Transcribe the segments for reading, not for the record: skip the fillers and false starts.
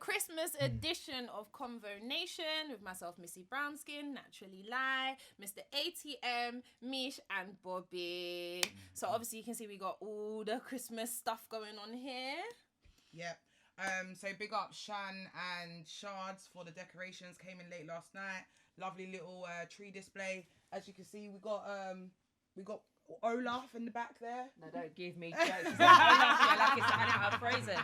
Christmas edition of Convo Nation with myself, Missy Brownskin, Naturally Lie, Mr. ATM, Mish, and Bobby. So obviously you can see we got all the Christmas stuff going on here. Yep. So big up Shan and Shards for the decorations. Came in late last night. Lovely little tree display. As you can see, we got Olaf in the back there. No, don't give me jokes. Olaf, like it's out of Frozen.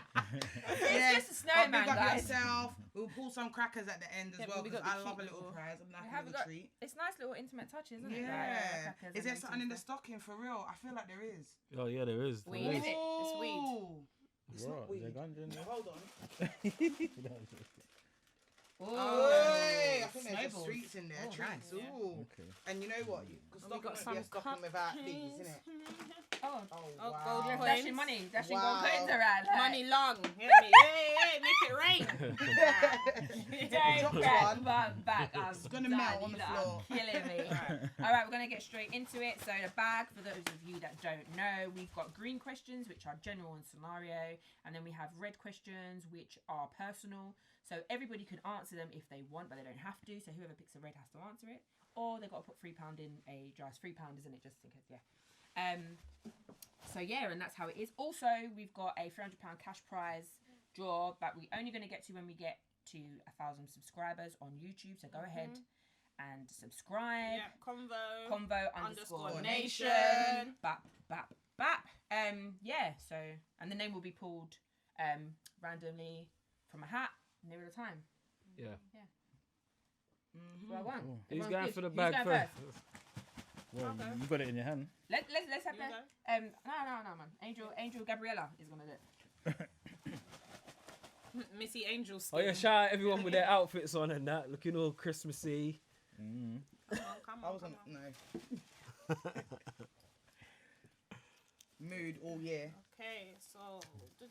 It's just a snowman, big up guys. yourself. We'll pull some crackers at the end as well because I love a little little prize. I'm like a little treat. It's nice little intimate touches, isn't it? Yeah. Like, Is there something in the stocking for real? I feel like there is. Oh yeah, there is. Weed. It's weed. It's not weed. Hold on. Oh, I think there's just sweets in there. Treats. Nice. Ooh. Okay. And you know what? Stocking won't be a stocking without these, isn't it? Oh, wow. gold coins. dashing money. Dashing gold coins around. Money long. Hear me? Hey, make it rain. Drop one. Back. It's gonna melt on the floor. Killing me. All right, we're gonna get straight into it. So the bag, for those of you that don't know, we've got green questions, which are general and scenario, and then we have red questions, which are personal. So everybody can answer them if they want, but they don't have to. So whoever picks a red has to answer it, or they've got to put £3 in a jar. It's £3, isn't it? Just in case, yeah. So yeah, and that's how it is. Also, we've got a £300 cash prize draw that we're only going to get to when we get to 1,000 subscribers on YouTube. So go ahead and subscribe. Yeah, Convo Convo _nation. Bap. Yeah. So, and the name will be pulled randomly from a hat near the time. Yeah. So I won. Who's Everyone's going good. for the Who's bag going first? Well, Okay. you got it in your hand. Let's have You that. No, man. Angel Gabriella is gonna do it. Missy Angel skin. Oh yeah, shout out everyone with their outfits on and that, looking all Christmassy. Come on. I wasn't. No. Mood all year. Okay, so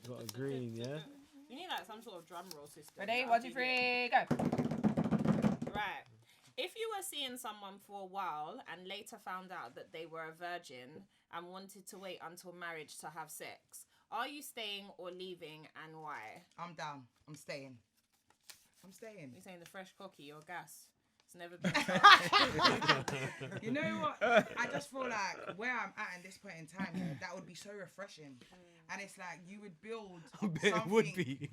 Got a green, yeah. We need like some sort of drum roll system. Ready? That'd 1, 2, be 3, go. good. Right. If you were seeing someone for a while and later found out that they were a virgin and wanted to wait until marriage to have sex, are you staying or leaving, and why? I'm down. I'm staying. You're saying the fresh cocky or gas? It's never been. You know what? I just feel like where I'm at in this point in time, yeah, that would be so refreshing. And it's like you would build something. It would be.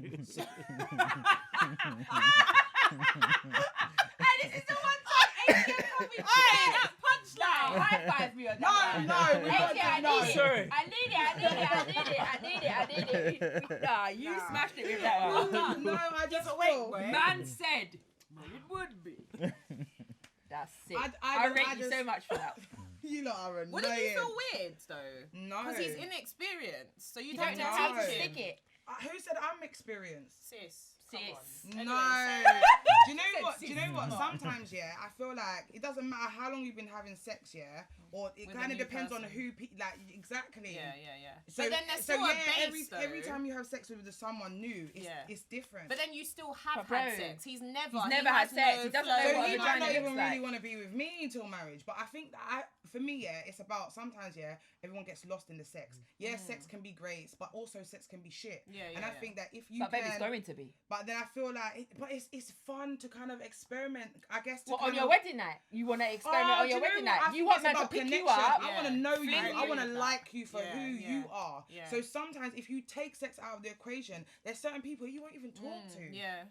Hey, this is the one time ATM told me. Hey, that punchline. High five me on that. No, we ATM, I need it. Sorry. I need it. Nah, you smashed it with that one. No, I just wait, feel. Man said, it would be. That's sick. I rate you so much for that. You lot are annoying. Wouldn't you feel weird though? No. Because he's inexperienced, so you You don't don't know how to teach him. stick it. Who said I'm experienced? Sis. Sis. Come on. No. Anyway, Do you know what? Sometimes, yeah, I feel like it doesn't matter how long you've been having sex, yeah, or it With a kind of new depends on person. who, like, exactly. Yeah. So, But then there's still a base, every though. time you have sex with someone new, it's different. But then you still have But had bro, sex. He's never had has sex. no He doesn't flow. know so what he a might vagina not looks even like. really want to be with me until marriage. But I think that for me, yeah, it's about sometimes, yeah, everyone gets lost in the sex. Yeah, sex can be great, but also sex can be shit. Yeah, and I think that if you But baby, it's can, going to be. but then I feel like, it's fun to kind of experiment. I guess. To What, kind on your of, wedding night? You want to experiment on do your you know wedding what? night? I You think want it's man to about pick you connection. up. I want to know you. I I want to agree with like you for that. who Yeah, you are. yeah. So sometimes if you take sex out of the equation, there's certain people you won't even talk to. Yeah.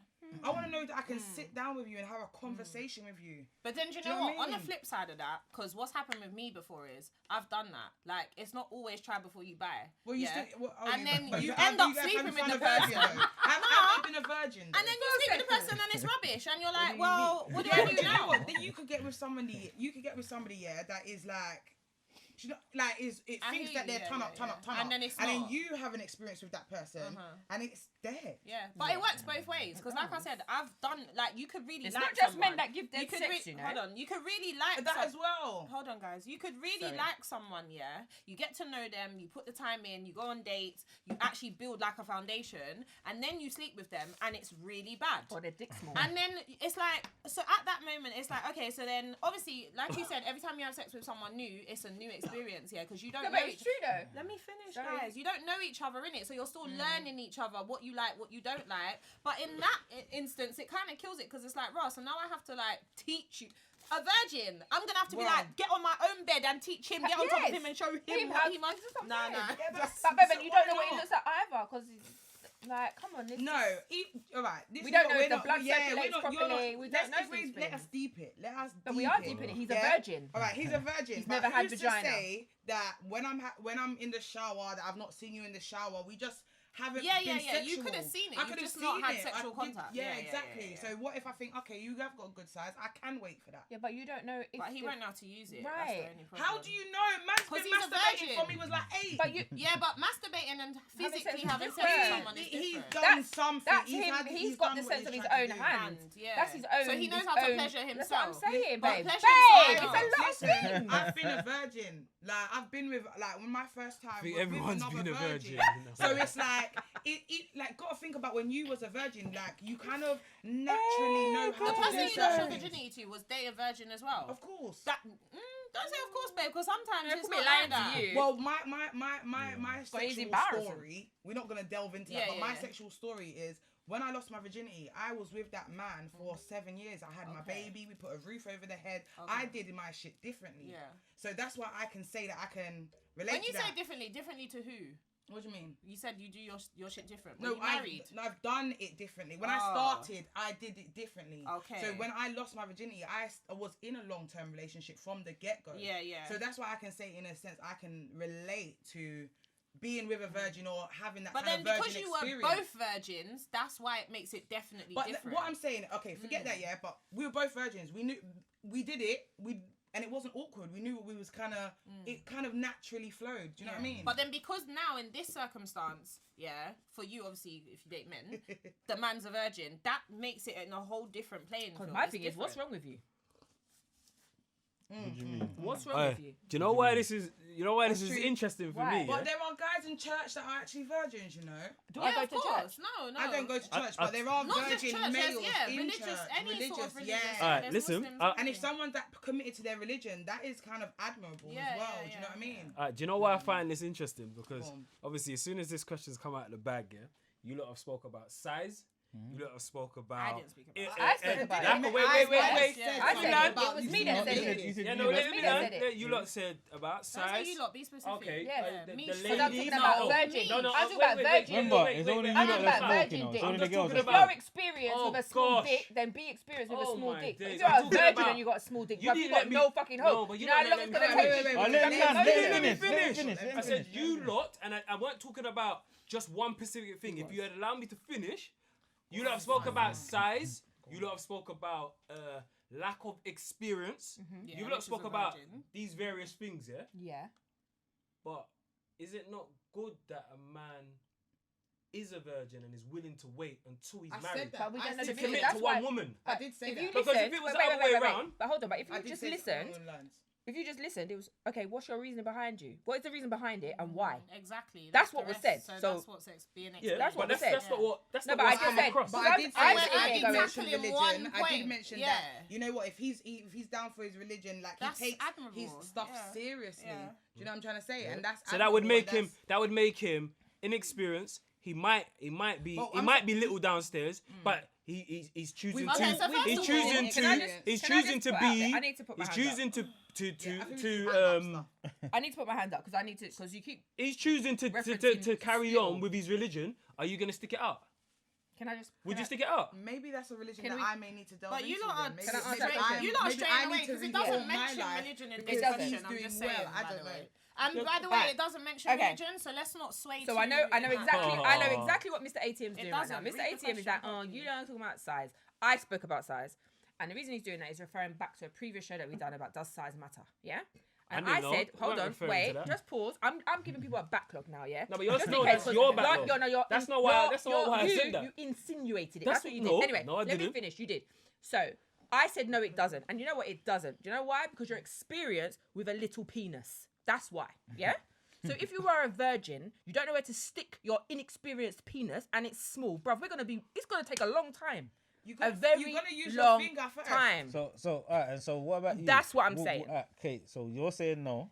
I want to know that I can sit down with you and have a conversation with you. But then do you know what? On the flip side of that, because what's happened with me before is I've done that. Like, it's not always try before you buy. Well, you yeah? still, And then but you have end up you guys sleeping been with the a virgin, person. though? Have they been a virgin? And then you sleep with the person and it's rubbish. And you're like, do you well, mean? what do Yeah, I but do you know now? what? Then you could get with somebody. You could get with somebody, yeah, that is like. Do you know, like it I thinks hear that they're you, ton yeah, up, ton yeah. up, ton And up. then it's and then not. you have an experience with that person, and it's there. Yeah, but it works both ways because, like I said, I've done like you could really. It's like not just someone. men that give dead You could sex, you know. Hold on, you could really like That as well. Hold on, guys. You could really Sorry. like someone, yeah. You get to know them, you put the time in, you go on dates, you actually build like a foundation, and then you sleep with them, and it's really bad. Or their dick small. And then it's like, so at that moment, it's like, okay, so then obviously, like you said, every time you have sex with someone new, it's a new experience. experience, yeah, because you don't No, know but it's true though. Let me finish, Sorry. guys. You don't know each other in it, so you're still learning each other, what you like, what you don't like. But in that instance, it kind of kills it because it's like, Ross, so now I have to like teach you. A virgin. I'm gonna have to be like, get on my own bed and teach him, get on top of him and show him what he must. Nah. But baby, you don't know what he looks like either, because like, come on. No, all right. We don't know if the blood circulates properly. We don't know these Let us things. deep it. Let us. But we are deep in it. He's a virgin. All right, he's a virgin. He's but never had who's vagina. To say that when I'm in the shower, that I've not seen you in the shower. We just haven't been sexual. You could have seen it. I You've could have just seen not had it. sexual contact. Yeah, exactly. So what if I think, okay, you have got a good size. I can wait for that. Yeah, but you don't know if. But he won't know how to use it. Right. That's the only problem. How do you know? Man's been he's a masturbating virgin. from he was like 8. But you. Yeah, but masturbating and physically sex having is sex with different. someone is He's different. done something. That's him. He's got the sense of his own hand. Yeah. That's his own. So he knows his how to own- pleasure That's what I'm himself. saying, But babe. pleasure Babe, himself. it's a lot of things. I've been a virgin. Like I've been with when my first time. I think was everyone's with another been a virgin. So it's like it like gotta think about when you was a virgin. Like you kind of naturally know how The to person do you lost certain your things. virginity to was they a virgin as well. Of course. That don't say of course, babe, because sometimes They're it's probably not lying like to that. you. Well, my But it's sexual embarrassing. story. We're not gonna delve into that, Yeah, but yeah, my yeah. sexual story is when I lost my virginity. I was with that man for 7 years. I had my Okay. baby. We put a roof over the head. Okay. I did my shit differently. Yeah. So that's why I can say that I can relate When to you that. say differently to who? What do you mean? You said you do your shit different. No, Were you married? I've done it differently. When I Oh. started, I did it differently. Okay. So when I lost my virginity, I was in a long-term relationship from the get-go. Yeah. So that's why I can say, in a sense, I can relate to being with a virgin or having that But kind then of virgin because you experience. were both virgins, that's why it makes it definitely But different. what I'm saying, okay, forget that, yeah. But we were both virgins. We knew we did it. And it wasn't awkward. We knew we was kind of. It kind of naturally flowed. Do you know what I mean? But then because now in this circumstance, yeah, for you obviously if you date men, the man's a virgin. That makes it in a whole different playing field. Because my It's thing is, what's different. wrong with you? What do you mean? What's wrong with you? Do you know why this is? You know why this is true. interesting for Why? me? But Yeah? there are guys in church that are actually virgins. You know. Do Yeah, I go of to course. church? No. I don't go to church, but there are Not just virgin church, males yeah, in religious, church. any sort of religious. Yeah. Alright, There's listen, Muslims, And if everything. someone's that committed to their religion, that is kind of admirable Yeah, as well. yeah, Do you know what I yeah, mean? Do you know why I find this interesting? Because Go on. obviously, as soon as this question's come out of the bag, yeah, you lot have spoke about size. You lot have spoke about. I didn't speak about it. I spoke about Like, it. wait. I said said something it. It was me that You said said- it. you said Yeah, you no, lot- let me me that learn. said it. You lot said about Don't say size. you lot, be specific. Okay. Yeah. The Me, lady. Because I'm talking no, about no, virgin. No, no, I'm talking wait, about wait, virgin. Remember, wait, it's wait, only wait, you I'm lot talking that's about talking. virgin It's dick. only I'm the just girls. talking that's about- If you're experienced Oh, with a small gosh. dick, then be experienced with a Oh small my dick. days. If you're I'm a talking virgin about- and you got a small dick, You but didn't you got let me- no fucking No, hope. but You you know how don't long let it's me- gonna wait, take? wait, wait, Oh, let him Let land. me Let him finish. finish. I said you lot, and I weren't talking about just one specific thing. If you had allowed me to finish, you lot have spoke about size. You lot have spoke about lack of experience. Yeah, You which lot is spoke a about virgin. these various things, yeah. Yeah. But is it not good that a man is a virgin and is willing to wait until he's I married said that. But we I don't know said the to that. feeling. commit That's to why- one woman? I did say If that. you Because listen, if it was wait, the other way wait. around- But hold on, but if I you did just say something listened, along those lines. if you just listened, it was okay. What's your reason behind you? What is the reason behind it and why? Exactly. That's the what was rest. said. So So- that's what's being Yeah, That's what but we said. that's not what. That's No, not but I what's just come said- across. But Because I did I'm say sitting I here did going- mention Tackling religion. one I did point. mention Yeah. that. You know what? If he's down for his religion, like That's he takes admirable. his stuff Yeah. seriously. Yeah. Do you know what I'm trying to say? And that's So that would admirable, make and him. that's- That would make him inexperienced. He might be. Well, he I'm might sa- be little downstairs, but he's choosing We've- to. Okay, so first he's of all- choosing Can I to. just- He's can I choosing just to put out be. there- I need to put my He's hand up. choosing to Yeah, I think we should to hang up stuff. I need to put my hand up because I need to because you keep. He's choosing to Referencing carry still. on with his religion. Are you gonna stick it out? Can I just? Would can you I- stick it out? Maybe that's a religion Can that we- I may need to delve But into. you lot are then. Maybe- Can I answer maybe that question? you lot are maybe straying I away need to because it reform doesn't my mention life religion in because this doesn't. question. he's I'm doing just saying, well. I by don't the know. way. And Look, by the way, alright. it doesn't mention Okay. religion, so let's not sway. So too I know in that. exactly. I know exactly what Mr. ATM's It doing right now. doesn't. Mr. Read the ATM is like, question oh, properly. you don't talk about size. I spoke about size, and the reason he's doing that is referring back to a previous show that we done about does size matter? Yeah. And I I didn't know. said, We hold weren't on, referring to wait, that. just pause. I'm giving people a backlog now, yeah. No, but you're Just in no, case, that's 'cause your backlog. That's not why I said that. You insinuated it. That's- That's what you no, did. Anyway, no, I let me didn't. finish. You did. So I said no, it doesn't. And you know what? It doesn't. Do you know why? Because you're experienced with a little penis. That's why. Yeah. So if you are a virgin, you don't know where to stick your inexperienced penis, and it's small, bruv. It's gonna take a long time. You're A gonna, very you're gonna use long your finger first. time. So, alright, and so what about you? That's what I'm saying. Okay, so you're saying no.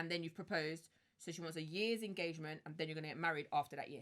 and then you've proposed. So she wants a year's engagement, and then you're gonna get married after that year.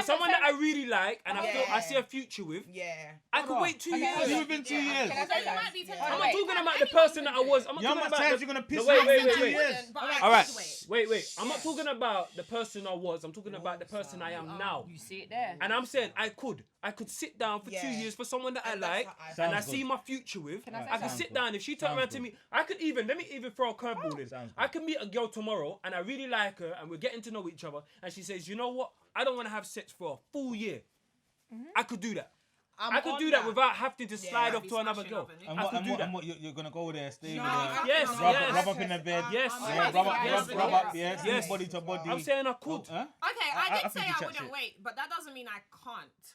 For someone that I really like and I feel I Yeah. see a future with, Yeah. I could wait 2 years. Only within 2 years. Can I So say you that? might be tempted. Hold I'm on, not wait. talking about the person that I was. I'm not You know how talking much about times you're gonna piss wait, me wait, off in wait, 2 wait. years? All right, wait. I'm not talking about the person I was. I'm talking about the person I am now. You see it there. And I'm saying I could sit down for 2 Yeah. years for someone that I And that's like how I and I Sounds see good. my future with. Can I say I can something? sit down. If she turned Sounds around to good. me, let me even throw a curveball in. Sounds good. I can meet a girl tomorrow and I really like her and we're getting to know each other and she says, you know what? I don't want to have sex for a full year. I could do that. I could on do that without having to slide Yeah. off to another girl. And I what, could and do what, that. and what you're gonna go there, stay No, with her, Yes, rub, yes. rub up in the bed, Yes. yeah, rub up, yeah, Yes. sleep body to body. I'm saying I could. Huh? Okay, I I did think say you I chat wouldn't shit. wait, but that doesn't mean I can't.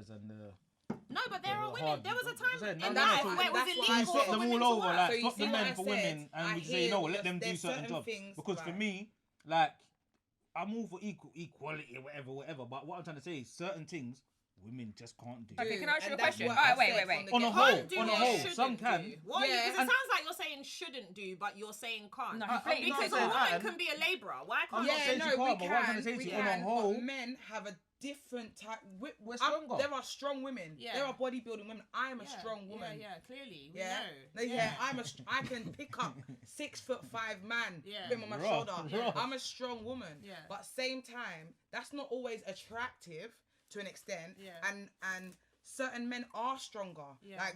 cameras and the No, but there Yeah, are women. hard. There was a time Saying, in no, life no, where it was that's why illegal I You for swap said- them women all to over, work. like So you swap see the what men I for said? women, and I we say, hear you know, what let them do there's certain jobs. things, Because for right. me, like, I'm all for equality, whatever. But what I'm trying to say is certain things women just can't do. Okay, can I ask you a And that's question? what Alright, I wait, said wait. from the On a get-go. whole, Can't do on a or whole, shouldn't some can. do. What? Yeah. Because it And- sounds like you're saying shouldn't do, but you're saying can't. No, I'm blatantly Because a saying woman that. can be a labourer. Why I'm can't not she? saying she can't, but what I'm trying to say to you, on a whole- but men have a different type. We're stronger. There are strong women. Yeah. There are bodybuilding women. I am a Yeah, strong woman. Yeah, clearly. We Yeah, know. yeah. I can pick up 6'5" man, Yeah. with him on my Rough, shoulder. rough. I'm a strong woman. Yeah. But same time, that's not always attractive to an extent. Yeah. And certain men are stronger. Yeah. Like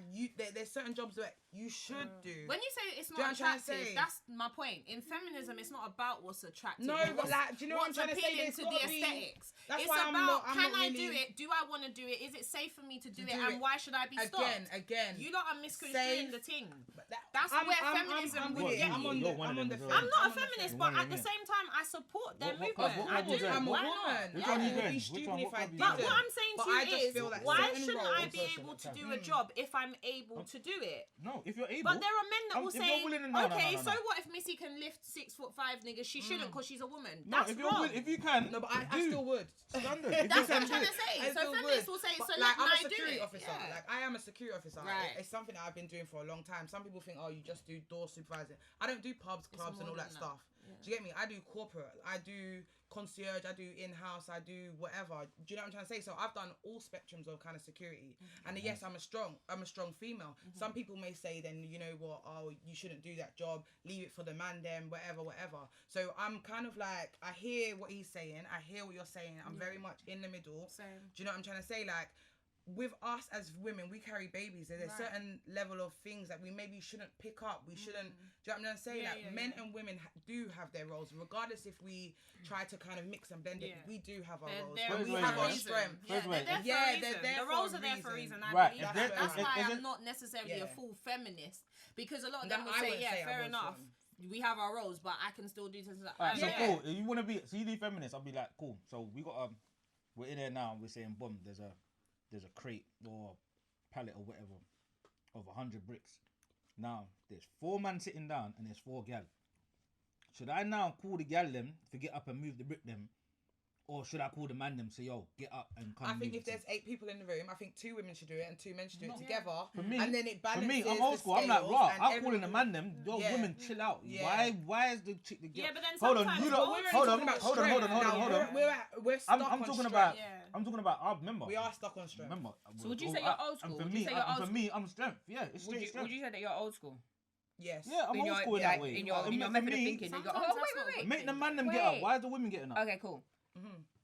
there's certain jobs that you should do. When you say it's Do you know not what I'm trying to attractive, say? that's my point. In feminism, it's not about what's attractive. No, or but what's, like, do you know what I'm what's trying to say? appealing There's to gotta the be- aesthetics. That's It's why I'm about not- I'm can not I do really- it? Do I want to do it? Is it safe for me to do it? do And it. why should I be stopped? Again. You lot are misconstruing Safe. the thing. But That's where feminism I'm would with get it. I'm you. on You're the one of I'm on them the as well. I'm not a I'm on the feminist, fence. but One at the minute. same time, I support their What movement. club- what I club do. was that? I'm a Why woman. not? Which Yeah, one you it would going? be Which stupid one? if What I club you didn't. But what I'm saying But to you I just is, feel like why certain shouldn't I roles- be able to do a job if I'm able to do it? No, if you're able. But there are men that will If you're say, willing to- no, no, okay, no, no, so no. what if Missy can lift 6'5" niggas? She shouldn't because she's a woman. No, That's if you're wrong. if you can. No, but I do. still would. Standard. If you That's what can I'm do trying it. to say. I So still feminists would. will say, But, so like, let I'm a I do security it. officer. Yeah. Like I am a security officer. Right. It's something that I've been doing for a long time. Some people think, oh, you just do door supervising. I don't do pubs, clubs, and more all that than that. stuff. Do you get me? I do corporate. I do concierge. I do in-house. I do whatever. Do you know what I'm trying to say? So I've done all spectrums of kind of security. And yes, I'm a strong female. Some people may say, then you know what? Oh, you shouldn't do that job. Leave it for the man. Then whatever. So I'm kind of like, I hear what he's saying. I hear what you're saying. I'm very much in the middle. Same. Do you know what I'm trying to say? Like, with us as women, we carry babies. There's a Right. certain level of things that we maybe shouldn't pick up. We shouldn't. Do you know what I'm trying to say? Yeah, like, yeah, men yeah. and women do have their roles, regardless if we try to kind of mix and blend it. Yeah. We do have our They're roles, there and First we way, have yeah. our reason. strength. Yeah, First way. they're there for Yeah, a they're reason. there The for roles a are there for a reason. reason. I Right, believe if that. there- That's if- why if I'm there- not necessarily a Yeah. full feminist, because a lot of No, them will I say, wouldn't yeah, say I fair was enough. one. We have our roles, but I can still do things like Alright, so yeah. cool. If you want to be, so you do feminist, I'll be like, cool. So we got we're in there now. We're saying, boom, there's a crate or pallet or whatever of 100 bricks. Now there's 4 men sitting down and there's 4 gal. Should I now call the gal them to get up and move the brick them, or should I call the man them say, yo, get up and come? I think move if the there's thing? 8 people in the room, I think 2 women should do it and 2 men should do it No. together. For me, and then it For balances. me, I'm the old school. I'm like, scales raw. and I'm calling the everyone- man them. Yo, Yeah. women, chill out. Yeah. Why is the chick the girl? Yeah, but then Hold on, sometimes you we're don't. already Hold on, talking about hold on, hold on, hold on, strength hold now. on. We're stuck I'm on talking strength. about. Yeah. I'm talking about. I remember. We are stuck on strength. Remember. So would you say you're old school? And for Would me, you say you're old for me, I'm strength. Yeah, it's Would straight you, strength. would you say that you're old school? Yes. Yeah, I'm In old your- school in like, that way. in your For method of me, thinking, you go, sometimes oh, that's not wait. good. make the man them get up. Wait. Why is the women getting up? Okay, cool.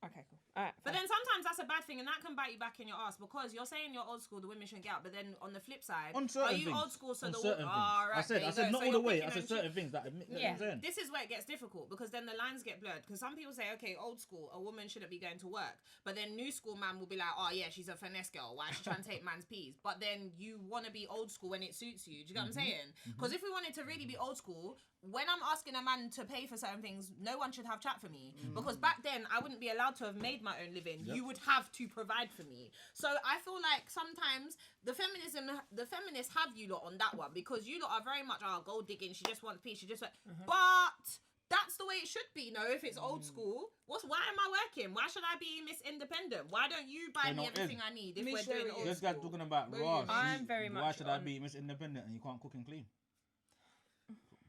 Okay, cool. All right. But then sometimes that's a bad thing, and that can bite you back in your ass, because you're saying you're old school, the women shouldn't get out. But then on the flip side, On certain are you things. old school so On the certain women? things. Right, I said there you not go. So all the you're way. picking I said and certain things that. Yeah. This is where it gets difficult, because then the lines get blurred. Because some people say, okay, old school, a woman shouldn't be going to work. But then new school man will be like, oh yeah, she's a finesse girl. Why is she trying to take man's peas? But then you want to be old school when it suits you. Do you get what I'm saying? Because if we wanted to really be old school, when I'm asking a man to pay for certain things, no one should have chat for me. Because back then, I wouldn't be allowed to have made my own living. Yep. You would have to provide for me. So I feel like sometimes the feminists have you lot on that one, because you lot are very much, gold digging, she just wants peace, she just but that's the way it should be. No, if it's old school, why am I working? Why should I be Miss Independent? Why don't you buy You know, me everything I need if Miss we're doing Sherry old This school? guy's talking about Where raw. you- I'm very Why much should I on- be Miss Independent and you can't cook and clean?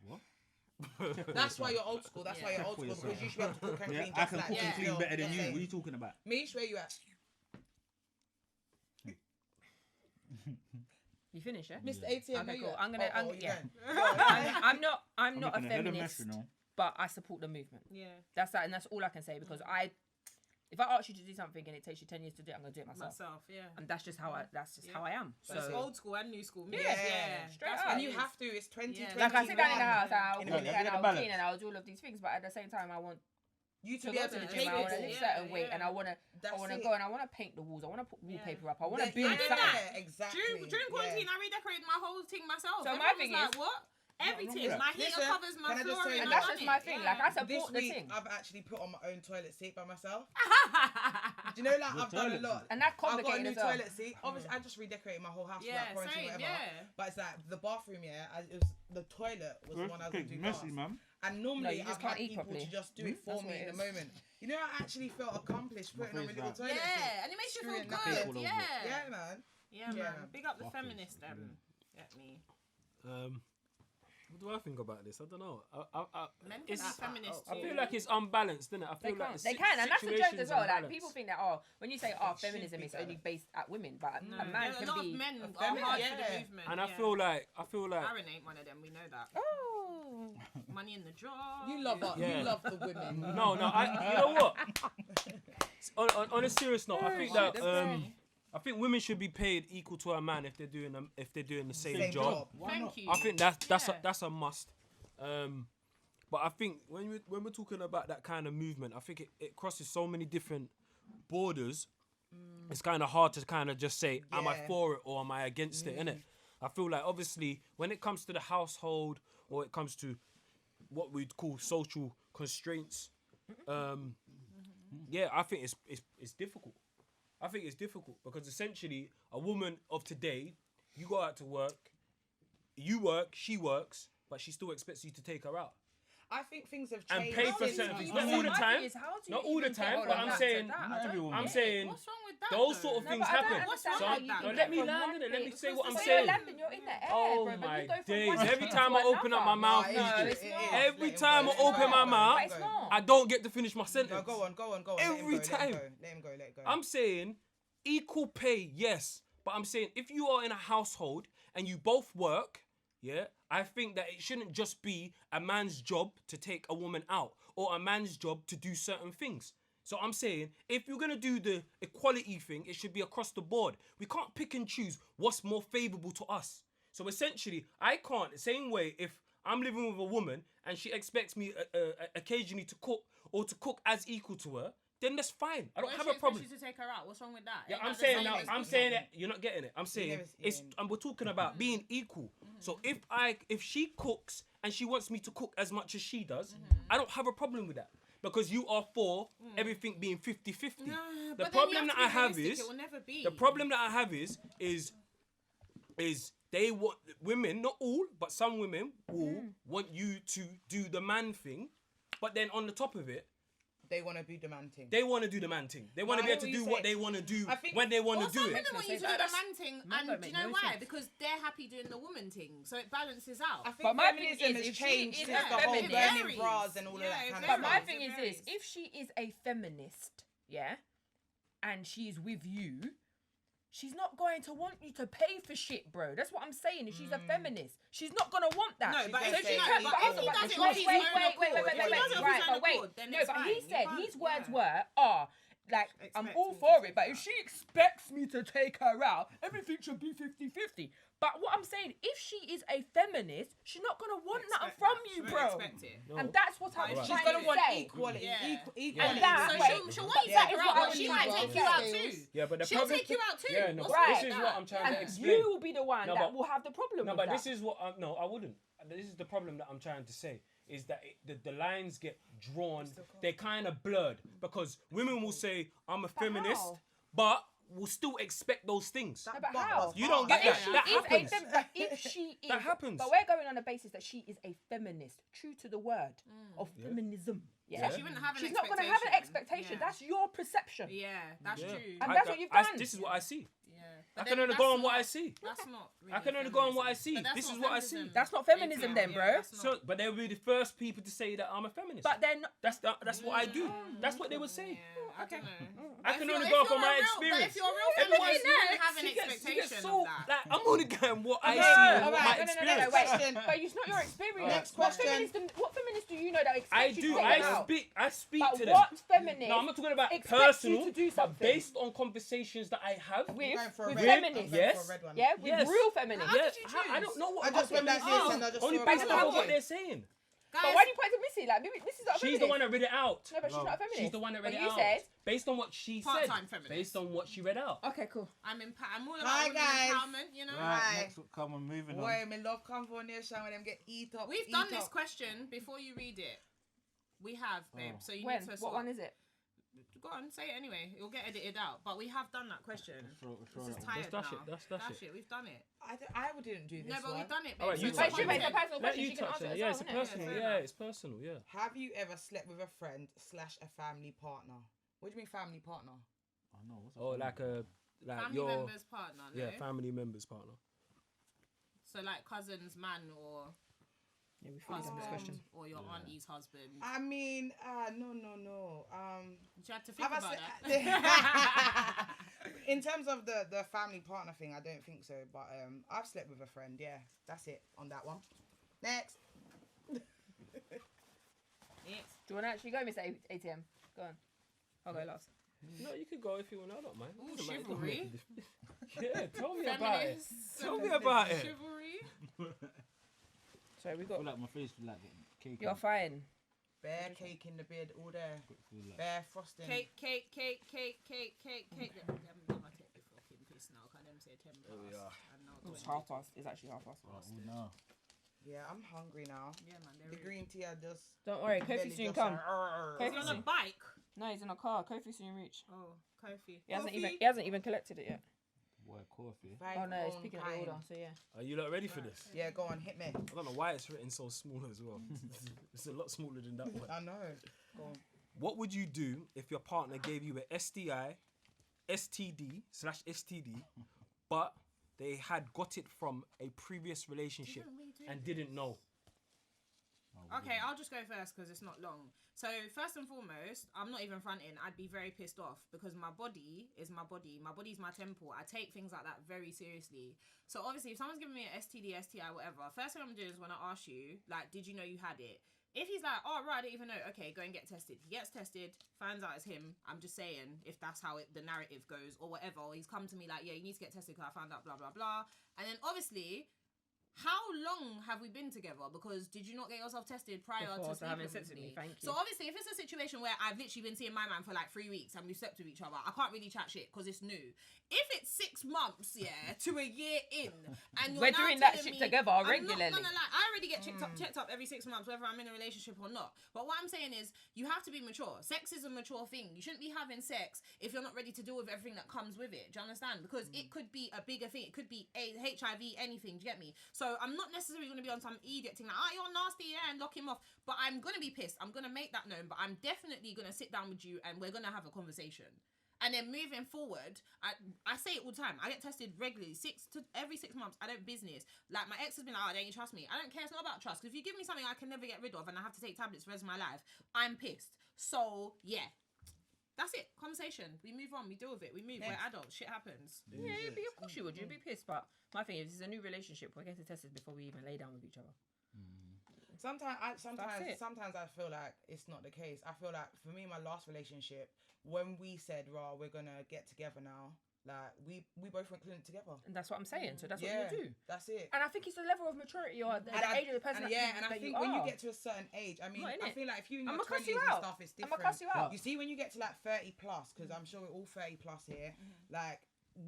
What? That's why you're old school. That's why you're old For school, because yourself. you should be able to cook and Yeah, clean I just can like cook and Yeah. clean better than you. Yeah. What are you talking about? Mish, where you at? You finished, yeah? Mr. ATM, Okay, where you cool. at? I'm gonna- I'm- you yeah. going? I'm not a looking ahead of feminist, mess, you know. but I support the movement. Yeah, That's that, and that's all I can say, because if I ask you to do something and it takes you 10 years to do it, I'm gonna do it myself. yeah. And that's just how I am. So it's So old school and new school. Yeah, straight up. And you have to. It's 2021. like I sit down in the house, I'll In a cook minute. and Get the I'll balance. clean and I'll do all of these things, but at the same time I want You to to be go able to to the take gym, I want to it. lift Yeah, certain weight, yeah. and I want to That's it. go and I want to paint the walls, I want to put wallpaper up, I want to That- build I did something. that. Exactly. During quarantine, I redecorated my whole thing myself. So my Everyone thing was is- like, what? Everything. that. My heater Listen, covers my can I just flooring. say- And No, that's just my thing. Like, I This support the week, thing. I've actually put on my own toilet seat by myself. Do you know, like, Your I've done a toilet lot. seat. And that's I've got a complicated new as well. toilet seat. Obviously, I just redecorated my whole house for Yeah, like quarantine, same, whatever. yeah. But it's like the bathroom, the toilet was the one I was going to do messy, last. man. And No, normally you just I've can't had eat people properly. to just do it for That's me what in it the is. moment. You know, I actually felt accomplished putting on my face little out. toilet seat. Yeah, and it makes you feel Screwing that good. all over it. Yeah. Yeah, man. Yeah, Yeah. man. Big up the Fuck it. feminists then. Get me. What do I think about this? I don't know. Men can be feminists I too. feel like it's unbalanced, isn't it? I They feel like can't. the They can, and that's the joke situation's as well. Like unbalanced. people think that when you say should feminism be is only balanced. based at women, but No, a man a can lot be. of men a are feminist, hard for the yeah. movement. And I yeah. feel like Aaron ain't one of them. We know that. Oh. Money in the jar. You love us. Yeah. You love the women. no. You know what? on a serious note, I think that I think women should be paid equal to a man if they're doing the same job. Thank you. I think that's a must. But I think when we're talking about that kind of movement, I think it crosses so many different borders. It's kind of hard to kind of just say, am I Yeah. for it or am I against it, innit? I feel like obviously when it comes to the household or it comes to what we'd call social constraints, yeah, I think it's difficult. I think it's difficult because essentially a woman of today, you go out to work, you work, she works, but she still expects you to take her out. I think things have And changed. pay for since certain we things. were- Not all the My time. thing is, how do you Not all the even get time, all but of I'm that saying- to that? Not I don't everyone. I'm get it. saying What's wrong with that? those though? sort of No, things but I don't happen. understand So how you can let get me from land one in it. Let me thing- say what I'm But saying. you're landing, you're in the air, Oh bro. But my you go from days. one Every thing time to I open up my another. mouth, No, No, it it's is. not. every Let him time go, I let him open go, my let him mouth, But it's not. I don't get to finish my sentence. No, go on. Every time. Let him go. I'm saying equal pay, yes. But I'm saying if you are in a household and you both work, yeah, I think that it shouldn't just be a man's job to take a woman out or a man's job to do certain things. So I'm saying if you're gonna do the equality thing, it should be across the board. We can't pick and choose what's more favourable to us. So essentially, I can't, the same way if I'm living with a woman and she expects me occasionally to cook or to cook as equal to her, then that's fine. I don't What if have she a problem. expects you to take her out? What's wrong with that? Yeah, Ain't I'm that the saying same now. as I'm cooking? saying that you're not getting it. I'm saying never- it's. And we're talking about being equal. So if she cooks and she wants me to cook as much as she does, I don't have a problem with that because you are for everything being 50-50. Nah, The but then problem you that have I to be have realistic, is it will never be. the problem that I have is they want women, not all, but some women will want you to do the man thing, but then on the top of it, They want to be demanding. they want to do the man thing. They want to I be hear able to what do you what say. they want to do I think- when they want Or to do some it. women want you to do That's- the man thing, Man and don't do you make know no why? sense. Because they're happy doing the woman thing, so it balances out. I think But my thing feminism is, has if she changed is since a the whole feminist- burning Varies. bras and all of Yeah, that it kind But of my stuff. It thing is varies. this: if she is a feminist, yeah, and she's with you, she's not going to want you to pay for shit, bro. That's what I'm saying. If she's a feminist, she's not gonna want that. No, but She's if gonna she say no, equal. but if he But does it wait, of his own accord, if he does it of his Right, own but wait. accord, then No, it's but fine. he You said can't- his words yeah. were, like, I'm Expect all me to for take it, but her if out. she expects me to take her out, everything should be 50-50. But what I'm saying, if she is a feminist, she's not gonna want nothing Expect from that. you, She won't bro. expect it. And that's what I'm Right. trying She's to gonna want say. equality. Yeah. Equality. And that- So wait, she'll want you to that take is her what out, I but she mean, might bro. take you out too. Yeah, but the She'll problem, take you out too. Yeah, no, What's but wrong Right. this is with what that? I'm trying to And explain. you will be the one No, that but- will have the problem No, with but that. this is what no, I wouldn't. This is the problem that I'm trying to say is that the lines get drawn. They're kind of blurred because women will say I'm a feminist, how? but will still expect those things. No, but how? You don't But get if that. she That is happens. but if she is, That happens. But we're going on the basis that she is a feminist, true to the word of feminism. Yeah, So she wouldn't have an she's not going to have an expectation. Yeah. That's your perception. Yeah, that's Yeah. true. And that's what you've done. This is what I see. Yeah. I But can then only go that's on what I not- see. That's not. Really I can only go on what I feminism. see. But that's This not is what I see. feminism. That's not feminism then, bro. that's not. So, but they will be the first people to say that I'm a feminist. But then, That's what I do. That's what they would say. Yeah, I don't know. I But can if only you're- go if from you're my a real- experience. But if you're a real Everyone- feminist, you wouldn't have an She gets expectation so, of that. like, I'm only getting what I no, see and all what right, my no, experience. wait. Question. But it's not your experience. Next What question. What feminist do you know that expects I you do. to take I them out? speak But to them. what feminist No, I'm not talking about expects personal, you to do but something? based on conversations that I have. with, going for a with red. feminists? I'm going Yes. for a red one. Yeah, with Yes. real feminists. How Yeah, did you I choose? don't know what I just went like feminists this are. and I just only saw a based colour. on what they're saying. But Guys, why do you point to Missy? Like, Missy's not a She's feminist. the one that read it out. No, but she's not a feminist. She's the one that read But it you out. said. Based on what she said. Part-time feminist. Based on what she read out. Okay, cool. I'm all about Hi, women guys. empowerment, you know. Right, Right. next come on, moving on. Boy, me love conversation when them get eat up. We've eat done this up. question before you read it. We have, babe. So you When? need to What swap. one is it? Go on, say it anyway. It'll get edited out. But we have done that question. This is tired Dash now. it, dash it. We've done it. I didn't do this No, but one. we've done it, babe. Alright, So you it's But touch she it. makes a content. personal Let question. you She can touch answer it. it Yeah, as it's well, innit? personal. fair Yeah, enough. it's personal. Yeah. Have you ever slept with a friend / a family partner? What do you mean family partner? I know. What's Oh, like Family your member's partner, no? family member's partner. So like cousin's man or Yeah, we fully done this question. husband or your auntie's husband. I mean, no. You had to think Have about I that. In terms of the family partner thing, I don't think so. But I've slept with a friend. Yeah, that's it on that one. Next. Yes. Do you want to actually go, Mr. ATM? Go on. I'll go last. No, you could go if you want. I don't mind. Ooh, Doesn't matter, it don't chivalry. make a difference. Yeah, tell me about it. Feminists. Tell me about it. Chivalry. Sorry, we I feel got. like my face feel like getting cake. You're fine. Bare cake in the bed, all there. Feel like- Bare frosting. Cake. Them I take the fucking piss now. Can them say 10 There we past are. and now It's 20. half past. It's actually half past. Oh, no. Yeah, I'm hungry now. Yeah, man. The green tea, I just. Don't worry, Kofi belly soon just come. like, Is he on a bike? No, he's in a car. Kofi soon reach. Oh, Kofi. He hasn't even collected it yet. Boy, coffee. Oh no, it's picking up the order. So yeah. Are you not ready for this? Yeah, go on, hit me. I don't know why it's written so small as well. It's a lot smaller than that one. I know. Go on. What would you do if your partner gave you a STI, STD/STD, but they had got it from a previous relationship and didn't know? Okay, I'll just go first because it's not long. So first and foremost, I'm not even fronting. I'd be very pissed off because my body is my body. My body's my temple. I take things like that very seriously. So obviously, if someone's giving me an STD, STI, whatever, first thing I'm doing is when I ask you, like, did you know you had it? If he's like, oh, right, I didn't even know. Okay, go and get tested. He gets tested, finds out it's him. I'm just saying, if that's how the narrative goes or whatever. Or he's come to me like, yeah, you need to get tested because I found out blah, blah, blah. And then obviously, how long have we been together? Because did you not get yourself tested prior Before to having sleeping sex with with me, thank you. So obviously, if it's a situation where I've literally been seeing my man for like 3 weeks and we've slept with each other, I can't really chat shit because it's new. If it's 6 months, yeah, to a year in, and We're now doing that telling shit me- together I'm regularly. not gonna lie, I already get checked up every 6 months, whether I'm in a relationship or not. But what I'm saying is, you have to be mature. Sex is a mature thing. You shouldn't be having sex if you're not ready to deal with everything that comes with it. Do you understand? Because it could be a bigger thing. It could be HIV, anything. Do you get me? So I'm not necessarily going to be on some idiot thing like, oh, you're nasty, yeah, and lock him off. But I'm going to be pissed. I'm going to make that known. But I'm definitely going to sit down with you and we're going to have a conversation. And then moving forward, I say it all the time. I get tested regularly, every 6 months. I don't business. Like my ex has been like, oh, don't you trust me? I don't care. It's not about trust. Because if you give me something I can never get rid of and I have to take tablets for the rest of my life, I'm pissed. So yeah, that's it. Conversation. We move on. We deal with it. We move. We're adults. Shit happens. Yeah, but of course you would. You'd be pissed. But my thing is, it's a new relationship. We're getting tested before we even lay down with each other. Sometimes it. I feel like it's not the case. I feel like for me, my last relationship, when we said, "Raw, we're gonna get together now," like we both went clinic together. And that's what I'm saying. So that's Yeah, what you do. that's it. And I think it's the level of maturity or the age of the person. And I think when you get to a certain age, I mean, Not in I it. feel like if you're in I'ma your cuss 20s you and out. stuff, it's I'ma different. cuss you out. You see, when you get to like 30 plus, because I'm sure we're all 30 plus here, like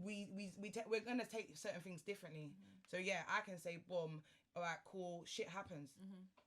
we're gonna take certain things differently. So yeah, I can say, boom, all right, cool, shit happens.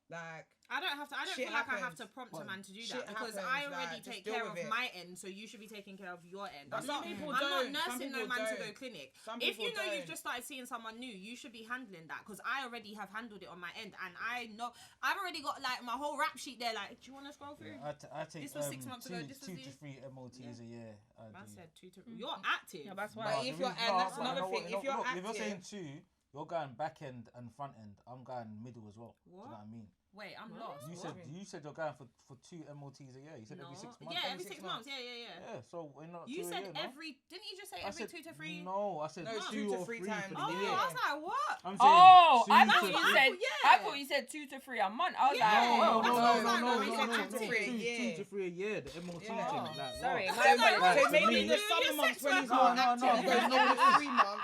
Like I don't have to. I don't Shit feel like I have happens. to prompt a man to do Shit that because happens, I already like, just take deal care of with it. my end, so you should be taking care of your end. Some people I'm don't. not Some nursing no people man to go don't. clinic. Some If you people know you've don't. just started seeing someone new, you should be handling that because I already have handled it on my end, and I know I've already got like my whole rap sheet there. Like, do you want to scroll through? I take This was 6 months ago, this was 2 the- to 3 MOTs a year. I said 2 to. You're active. Yeah, that's But why. if you're, and that's another thing. If you're Look, if you're saying active, 2, you're going back end and front end. I'm going middle as well. Do you know what I mean? Wait, I'm lost. You What? said you're going for 2 MOTs a year. You said No. every 6 months. Yeah, every 6 months. Yeah. Yeah, so we're not. You 2 a said year, no? every. Didn't you just say I every said 2 to 3? No, I said No, it's 2 2 to or 3 3 times for a the Oh, year. I was like, what? I'm saying Oh, I 2 thought to you 3. said. Yeah. I thought you said 2 to 3 a month. I was Yeah. like, No, oh, That's what I was like, no, he said 2 to 3 a year. 2 to 3 a year. The MOT Yeah. thing. Oh, Like, sorry, what? my so apologies. maybe me, in the your summer sex months when he's worker. more No, active, no, he goes, no, it's 3 months.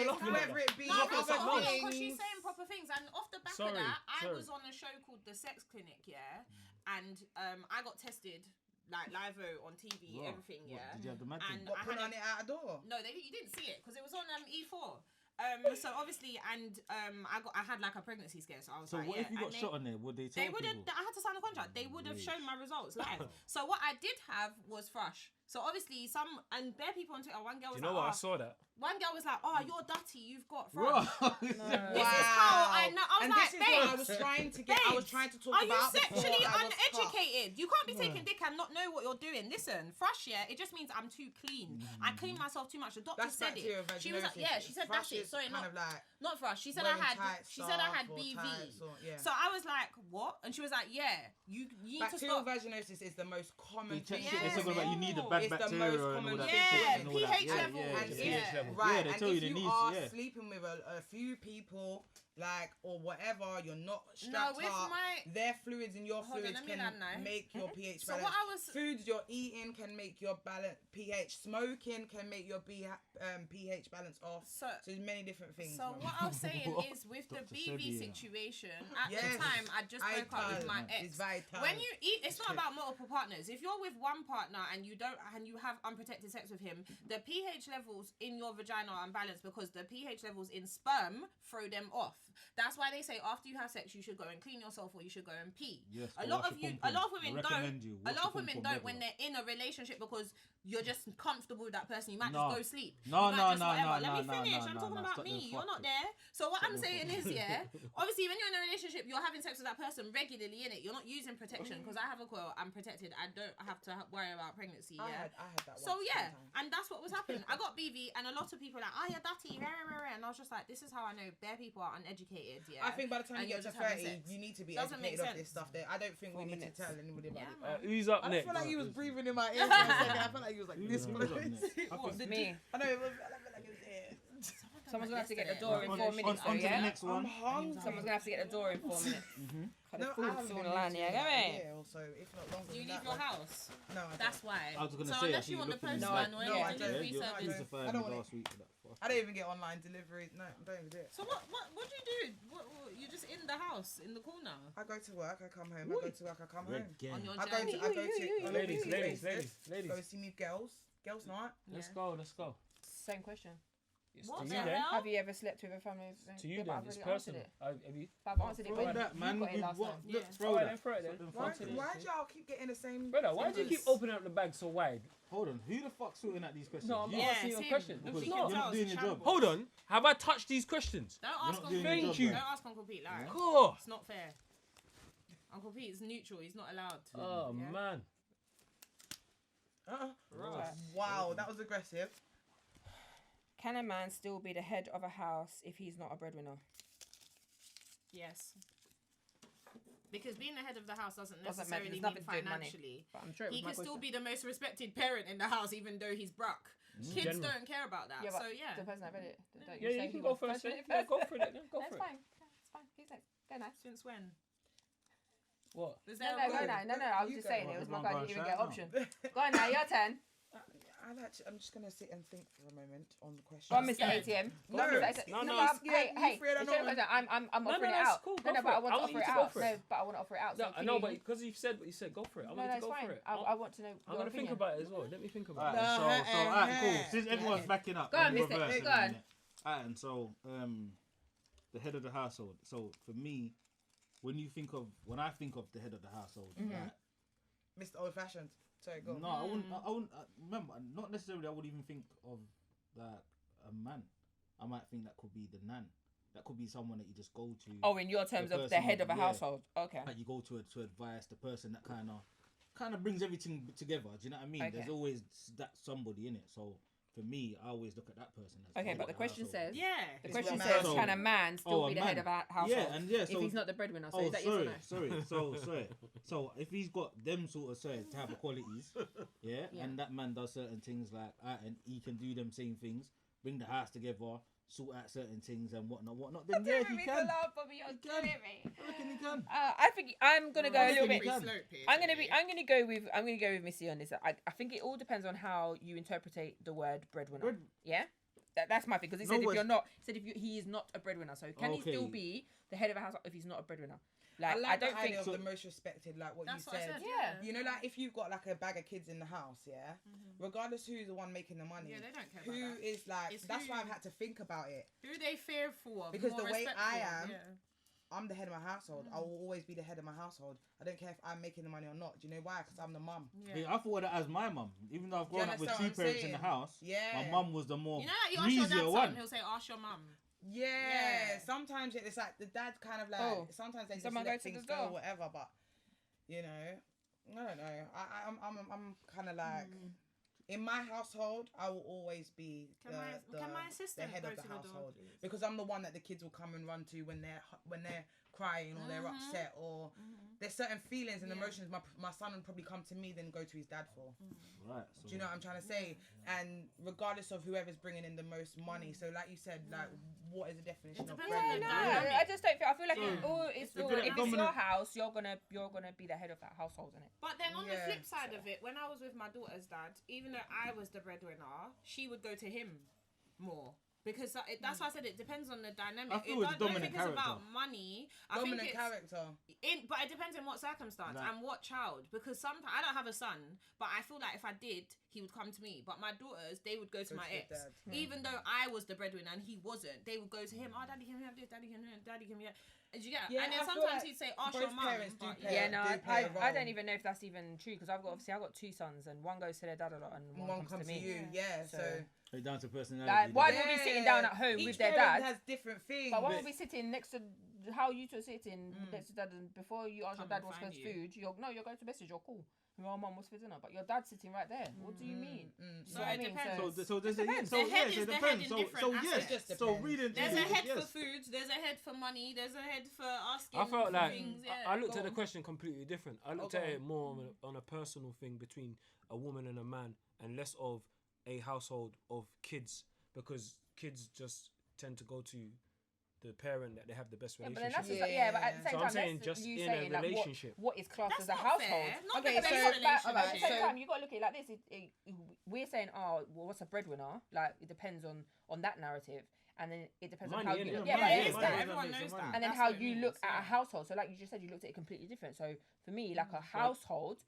even laughing at whether that. it be No, She's laughing that's at not something because things. she's saying proper for things, and off the back Sorry, of that, I sorry. was on a show called The Sex Clinic, yeah, and I got tested like live on TV, Wow. everything, What, yeah. Did you have the mad And thing? What, I put had on it out a door? No, you didn't see it because it was on E4. So obviously, and I had like a pregnancy scare, so I was So like, what if you got and shot on there? Would they tell They would have. people? I had to sign a contract. They would have Rage. shown my results live. So what I did have was thrush. So obviously, bare people on Twitter. One girl Do was you know like, what? I saw that. one girl was like, "Oh, you're dirty. You've got Bro, thrush." This is how I know. I was and like, this is what I babes, was trying to get. I was babes, trying to talk are you about. before sexually I was cut. uneducated? You can't be taking dick and not know what you're doing. Listen, thrush, yeah, it just means I'm too clean. I clean myself too much. The doctor That's said it. bacterial She was like, vaginosis. yeah, she said Thrush that's it. is Sorry, kind not of like not thrush. She said I wearing had. tight She said I had stuff or BV. tights or- yeah. So I was like, what? And she was like, yeah, you need to Bacterial stop. vaginosis is the most common thing. check- They Yeah. talk about you need the bad It's the bacteria most and all common that. thing. Yeah, and all that. pH levels, And yeah. if, level. right, Yeah, they and tell if you the you needs, are yeah. sleeping with a few people, like, or whatever, you're not No, strapped with up, my. their fluids and your Hold on, fluids let me can learn now. make your pH So balance. what I was. Foods you're eating can make your pH. Smoking can make your pH balance off. So So there's many different things. So man. what I was saying What? is with the Dr. BV Sebi, yeah. situation, at Yes. the time I just broke up with my It's ex. vital. When you eat, it's not about multiple partners. If you're with one partner and you have unprotected sex with him, the pH levels in your vagina are unbalanced because the pH levels in sperm throw them off. That's why they say after you have sex you should go and clean yourself or you should go and pee. Yes, A go lot wash of your women pom-pom. I don't. recommend you A wash lot of your women pom-pom don't when regular. they're in a relationship because you're just comfortable with that person. You might No. just go sleep. No, You might no, just no, whatever. no, Let me no, finish. no, I'm no, talking no, about stop me. them You're not fucking- there. So what I'm them saying is, fucking- yeah, obviously when you're in a relationship, you're having sex with that person regularly, innit? You're not using protection because I have a coil. I'm protected. I don't have to worry about pregnancy. Yeah. I had that. So once, yeah, one time. and that's what was happening. I got BV, and a lot of people are like, "Oh, you're dirty," rah, rah, rah," and I was just like, "This is how I know bare people are uneducated." Yeah. I think by the time And you you're get to just having 30, sex. you need to be Doesn't make educated of this sense. stuff. There, I don't think we 4 need minutes. to tell anybody about Yeah, it. man. Who's up I next? feel like he was breathing in my ear for a second. I felt like he was like this Who's close. up next? I What, think- Me. I know it was. I feel like it was there. Someone's gonna have to get the Yesterday. door in On- 4 on- minutes. on to the yeah. next one. hungry. Someone's gonna have to get the door in 4 minutes. Kind No, of I food haven't soon been land, using yeah, it go in a away. year or so, if not longer Do you than leave that, your like- house? No, I That's don't. why. I was gonna so say, unless I you think want the you're looking postman at- or No, any I don't. delivery Yeah, I service. don't. I don't want last week for that. Fuck. I don't even get online deliveries. No, I don't even do it. So what do you do? You're just in the house in the corner I go to work, I come home. I go to work, I come home. on your I go journey. to Ladies, go ladies, to ladies. see me girls night. Let's Yeah. go, let's go. Same question. It's What to the you then. hell? Have you ever slept with a family? To you Yeah, but then. I've It's already answered personal. it. Have you? But I've answered it Throw when that, you man. got it With last what? time. Yeah. Throw Alright, that. then throw it then. Something Why, fucking- why do y'all keep getting the same? Brother, why do you keep fingers? opening up the bag so wide? Hold on. Who the fuck's sorting out these questions? No, I'm You? Yeah, asking you a same. question. Because She you're can not tell doing it's your a job. shambles. Hold on. Have I touched these questions? Don't You're ask not doing Uncle your Thank job, you. man. Don't ask Uncle Pete. Like, Cool. it's not fair. Uncle Pete is neutral. He's not allowed. Oh, Yeah. man. Right. Wow, that was aggressive. Can a man still be the head of a house if he's not a breadwinner? Yes. Because being the head of the house doesn't Doesn't necessarily there's mean nothing to do with money. financially. But I'm sure it was He my can still question. be the most respected parent in the house, even though he's broke. Kids General. don't care about that. Yeah, but So yeah. the person that read it. Don't Yeah, say you he can go was first. person Yeah, it first. go for it. Then. Go That's for it. fine. It's fine. Who's next? Go now. Since when? What? Was No, there no, a go rule? now. No, I was You just go. saying it was my Everyone guy. go Didn't even shout get now. option. Go on now, your turn. I'm just gonna sit and think for a moment on the question. Go on, Mr. scared. ATM. No, Go on, Mr. ATM. no, No, no, but I'm scared. You hey, afraid I it's know your question. I'm No, offering no, it it's out. cool, No, go no, for but I it. want I to want offer you it to go out. for No, it. but I want to offer it out. No, So I can know, you- but because you've said what you said, go for it. I No, want no, you to it's go fine. for it. I want to know. I'm your gonna think opinion. about it as well. Let me think about Alright, it. alright, cool. Since everyone's backing up, Go on, we'll Mr. reverse Go it in a on. minute. Alright, and so the head of the household. So for me, when I think of the head of the household, like, Mr. Old Fashioned. Sorry, go. no, I wouldn't. Remember, not necessarily. I would even think of like a man. I might think that could be the nan. That could be someone that you just go to. Oh, in your terms of the person, head of a yeah. household. Okay. That you go to advise the person that kind of brings everything together. Do you know what I mean? Okay. There's always that somebody in it. So for me, I always look at that person as Okay, head but of the question household. says. Yeah. The It's question what says, man- can a man still a be the head man. of a household? Yeah, and yeah. So if he's not the breadwinner, so oh, is that yes or no? sorry. So if he's got them sort of type of qualities, yeah, and that man does certain things like, and he can do them same things, bring the house together, sort out certain things and whatnot. Then yeah, he can. I reckon he can. I think I'm gonna go a little bit. can. I'm gonna go with Missy on this. I think it all depends on how you interpret the word breadwinner. Yeah. that's my thing, because he No, said if it's- you're not, he is not a breadwinner. So can he still Okay. be the head of a household if he's not a breadwinner? I Like, like I don't the think idea so. of the most respected, like what That's you what I said. said. Yeah. You know, like if you've got like a bag of kids in the house, yeah, regardless who's the one making the money, Yeah, they don't care who about that. is like, It's that's who- why I've had to think about it. Who they fearful of? Because more the way I respectful of, am, yeah. I'm the head of my household. I will always be the head of my household. I don't care if I'm making the money or not. Do you know why? Because I'm the mum. Yeah, I thought of that as my mum. Even though I've Do you grown up with understand two what I'm parents in the saying? house, Yeah. my mum was the more You know, like you ask your dad breezier something, one. he'll say, "Ask your mum." Yeah. Yeah. Sometimes it's like the dad kind of like. Oh, Sometimes they just someone let go to the things go, door. or whatever. But you know, I don't know. I'm kind of like. In my household, I will always be Can my the assistant head go of the to the door, household please? because I'm the one that the kids will come and run to when they're crying or they're upset or there's certain feelings and emotions my son would probably come to me than go to his dad for. Right. Do you know what I'm trying to say? And regardless of whoever's bringing in the most money, so like you said, like what is the definition of depends Yeah, on the breadwinner? dynamic. I just don't feel. I feel like If if you're gonna it's dominate- your house, you're gonna be the head of that household, innit? But then on the Yeah. flip side of it, when I was with my daughter's dad, even though I was the breadwinner, she would go to him more. Because that's why I said it depends on the dynamic. I feel it's don't think dominant it's about character. money. I Dominant think it's character. but it depends on what circumstance Like- and what child. Because sometimes I don't have a son, but I feel like if I did, he would come to me. But my daughters, they would go to Go my to your ex, dad. even though I was the breadwinner and he wasn't. They would go to him. Oh, daddy, can we have this? Daddy, can we have? Daddy, can we have? And you get? Yeah, and then I feel sometimes like he'd say, "Ask both your mum." parents do but play Yeah, a- no, do play a I don't role. even know if that's even true, because I've got two sons and one goes to their dad a lot and one comes to me. you. Yeah, so It's down to personality. Like, one then. will be sitting down at home Each with their parent dad, has different things. but one will be sitting next to how you two sitting next to dad, and before you ask your Come dad and what's for find you. food, you're going to message, you're cool. Your mum what's for dinner, but your dad's sitting right there. What do you mean? No, what I it mean? depends. So there's a depends. so The head yes, is it the head depends. in So different yes, aspects. Just so depends. reading. There's a reading, head yes. for food. There's a head for money. There's a head for asking. I felt for like things. Yeah. I looked Go at the on. question completely different. I looked go at on. it more on a personal thing between a woman and a man, and less of a household of kids, because kids just tend to go to the parent that they have the best Yeah, but relationship. then that's with. just but at the same So I'm time, saying that's just you in a saying like relationship. what is classed That's as a not household. fair. Not Okay, the best so- But at the relationship. same time, you got to look at it like this. We're saying, oh, well, what's a breadwinner? Like, it depends on that narrative, and then it depends on Money, how you innit? look. Yeah, Yeah, Yeah, but it is it's that. that. Everyone knows that. And then That's how what it you means, look at yeah. a household. So, like you just said, you looked at it completely different. So, for me, like a household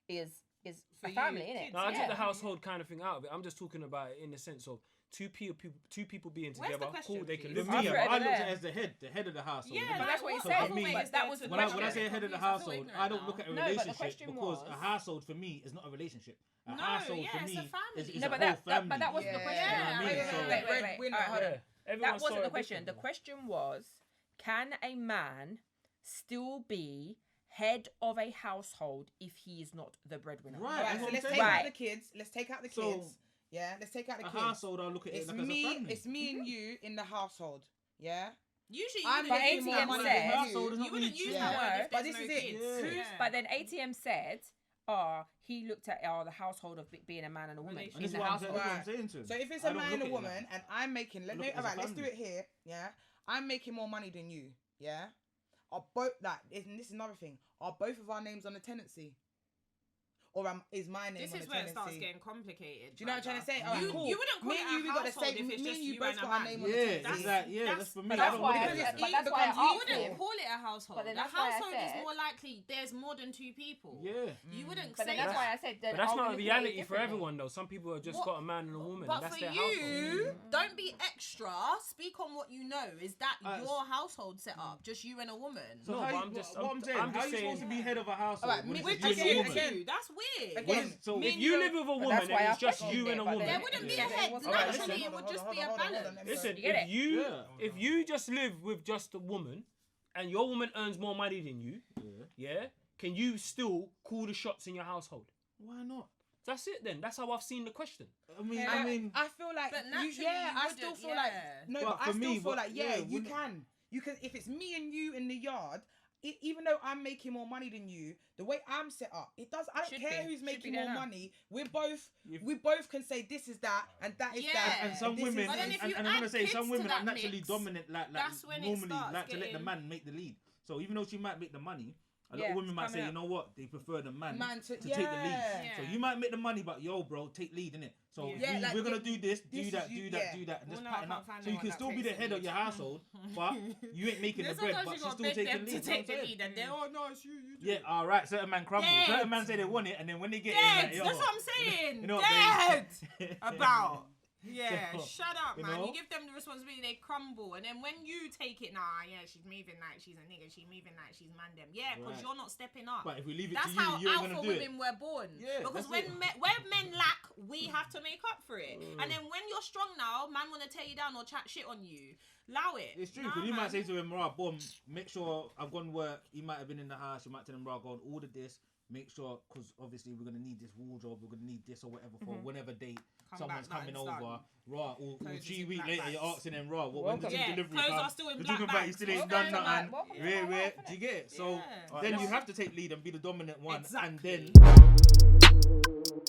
is For a you, family, innit? kids, No, I Yeah. took the household kind of thing out of it. I'm just talking about it in the sense of two people being Where's the together. question, Cool, they can please? live For me, I've together. read I it looked at there. it as the head of the household. Yeah, innit? But that's what he So said. for me, But that was the when I question. say head of the I feel household, ignorant I don't now. look at a No, but the relationship question because was- a household for me is not a relationship. A No, household yeah, for it's me a family. is No, a but whole that family. wasn't the question. You know what I mean? Yeah, So- Wait. Breadwinner. All right, hold on. Yeah. That Everyone saw wasn't the it question. The differently. question was, can a man still be head of a household if he is not the breadwinner? Right. Alright, that's so what I'm let's saying. take out Right. the kids. Let's take out the So, kids. Yeah, let's take out the A kids. household, I look at it It's like as a me. family. It's me and you in the household. Yeah. Usually, you I'm wouldn't making use more that ATM money word. said- than Household is You not wouldn't really use Yeah. that word if But there's this no is it. kids. Who's- Yeah. But then ATM said, he looked at the household of being a man and a woman Relationship. And in this the is what I'm saying, household. that's what I'm saying to. So if it's I a don't man look and a at it woman, like that. and I'm making, Look at it as a alright, let's do family. it here. Yeah, I'm making more money than you. Yeah, are both like, and this is another thing. Are both of our names on the tenancy, or is my name This on is the where it tenancy? starts getting complicated. Do you know what I'm trying to say? brother. Alright, cool. You wouldn't call Me it and you, a we got the household same. if it's Me just and you you both and a got our man. name on the Yeah, tenancy. exactly. Yeah, that's for me. But I that's don't why look I at it said- like but that. that's why I Because You asked wouldn't him. call it a household. But then The that's why I household is said- more likely there's more than two people. Yeah. You wouldn't But say then that's that. why I said that. But that's I'll not a look at it reality for differently. everyone though. Some people have just What- got a man and a woman. But and that's for their you, household. don't be extra. Speak on what you know. Is that your household set up? Just you and a woman? So No, how but you, I'm just- what I'm saying, I'm how just you supposed to saying- be head of a household Alright, when me- it's With just just you and a you woman? two. That's weird. Again, So me If and you you live with a But woman that's and why I it's just questioned you it, and a but then- woman, There wouldn't be a head. Alright, Naturally, listen. it would just Hold be on, a hold on, hold on, balance. let me listen, You get it? if you just live with just a woman and your woman earns more money than you, yeah, can you still call the shots in your household? Why not? That's it then. That's how I've seen the question. I mean, Yeah, I mean, I feel like But you, naturally, yeah, you I wouldn't, still feel like yeah. no, But but I for still me, feel but- like yeah, yeah, you wouldn't- can. You can if it's me and you in the yard. Even though I'm making more money than you, the way I'm set up, it does. I don't Should care be. who's Should making be there more now. money. We both If- can say this is that and that is Yeah. that. and some this women, is But then this. if and you I'm gonna add say kids some to women are that naturally mix, dominant, like that's when it normally starts like to let the getting- man make the lead. So even though she might make the money, A lot of women might say, you know what, they prefer the man to take the lead. Yeah. So you might make the money, but yo, bro, take lead, innit? So we're gonna do this, do that, do that, and just pattern up. So you can still be the head of your household, but you ain't making the bread, but she's still taking lead. To take the lead, and then no, it's you do. Yeah, all right. Certain man crumble. Certain man say they want it, and then when they get Dead. in, like, yo, That's what I'm saying. you know, Dead. About. Yeah, So, shut up, man. know? You give them the responsibility, they crumble. And then when you take it, nah, yeah, she's moving like she's a nigga. She's moving like she's man them. Yeah, because you're not stepping up. But if we leave it That's to how you, you ain't alpha gonna do women it. were born. Yeah, because that's where men lack, we have to make up for it. And then when you're strong now, man want to tear you down or chat shit on you. Allow it. It's true, Nah, because you might man. say to him, "Rah, boom, make sure I've gone work." He might have been in the house. You might tell him, "Rah, go and order this. Make sure, because obviously we're gonna need this wardrobe. We're gonna need this or whatever for whenever date someone's back, coming nothing's over." done. Rah, or Clothes is 3 in weeks black later, bags. you're asking him, "Rah, when does the Yeah, delivery clothes come?" are still in You're black talking about you bags. still ain't Welcome done to my- nothing. welcome to Where, my life, do you get it? So Yeah. then you have to take lead and be the dominant one, and Exactly. then.